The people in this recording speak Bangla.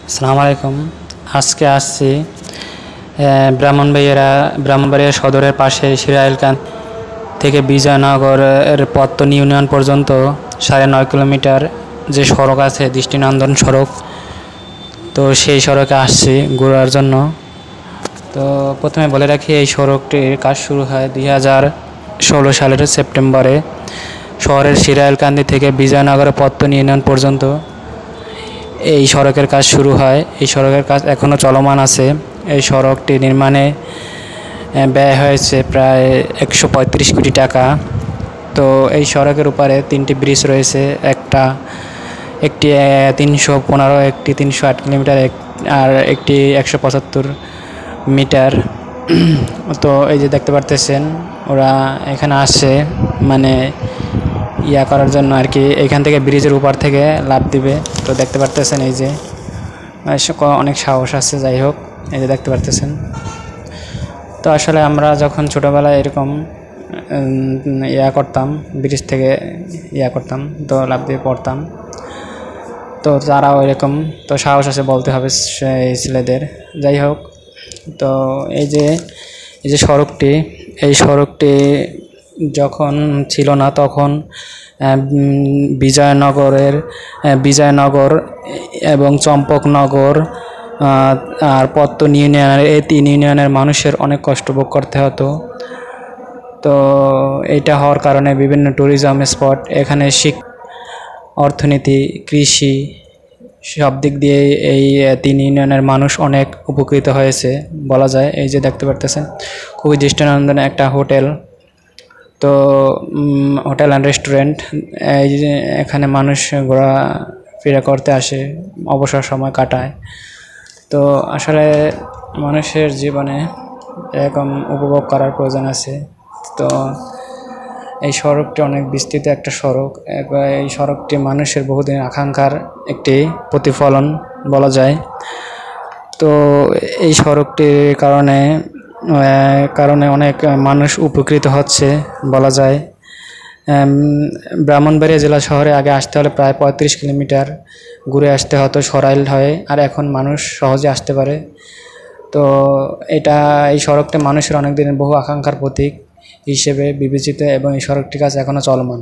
আসসালামু আলাইকুম। আজকে আসছি ব্রাহ্মণবাড়িয়া সদরের পাশে শিরাইলকান থেকে বিজয়নগরের পত্তন ইউনিয়ন পর্যন্ত 9.5 কিলোমিটার যে সড়ক আছে, দৃষ্টিনন্দন সড়ক। তো সেই সড়কে আসছি ঘোরার জন্য। তো প্রথমে বলে রাখি, এই সড়কটির কাজ শুরু হয় 2016 সালের সেপ্টেম্বরে শহরের শিরাইলকান্দি থেকে বিজয়নগর পত্তন ইউনিয়ন পর্যন্ত এই সড়কের কাজ শুরু হয়। এই সড়কের কাজ এখনও চলমান আছে। এই সড়কটি নির্মাণে ব্যয় হয়েছে প্রায় 135 কোটি টাকা। তো এই সড়কের উপরে 3টি ব্রিজ রয়েছে, একটি 315, একটি 308 কিলোমিটার, আর একটি 175 মিটার। তো এই যে দেখতে পারতেছেন, ওরা এখানে আসে মানে করার জন্য আর কি, এখান থেকে ব্রিজের উপর থেকে লাফ দিবে। তো দেখতে পারতেছেন এই যে অনেক সাহস আছে। যাই হোক, এই যে দেখতে পারতেছেন। তো আসলে আমরা যখন ছোটোবেলায় এরকম করতাম, ব্রিজ থেকে করতাম, তো লাফ দিয়ে পড়তাম। তো তারাও এরকম তো সাহস আছে বলতে হবে সেই ছেলেদের। যাই হোক, তো এই যে সড়কটি যখন ছিল না, তখন বিজয়নগর এবং চম্পকনগর আর পত্তন ইউনিয়নের, এই 3 ইউনিয়নের মানুষের অনেক কষ্ট ভোগ করতে হতো। তো এটা হওয়ার কারণে বিভিন্ন ট্যুরিজম স্পট এখানে, অর্থনীতি, কৃষি, সব দিক দিয়ে এই 3 ইউনিয়নের মানুষ অনেক উপকৃত হয়েছে বলা যায়। এই যে দেখতে পারতেছেন, খুবই দৃষ্টিনন্দন একটা হোটেল। তো হোটেল অ্যান্ড রেস্টুরেন্ট, এই যে এখানে মানুষ ঘোরাফেরা করতে আসে, অবসর সময় কাটায়। তো আসলে মানুষের জীবনে এরকম উপভোগ করার প্রয়োজন আছে। তো এই সড়কটি অনেক বিস্তৃত একটা সড়ক। এই সড়কটি মানুষের বহুদিনের আকাঙ্ক্ষার একটি প্রতিফলন বলা যায়। তো এই সড়কটির কারণে অনেক মানুষ উপকৃত হচ্ছে বলা যায়। ব্রাহ্মণবাড়িয়া জেলা শহরে আগে আসতে হলে প্রায় 35 কিলোমিটার ঘুরে আসতে হতো সরাইল হয়ে, আর এখন মানুষ সহজে আসতে পারে। তো এই সড়কটা মানুষের অনেক দিনের বহু আকাঙ্ক্ষার প্রতীক হিসেবে বিবেচিত, এবং এই সড়কটির কাজ এখনও চলমান।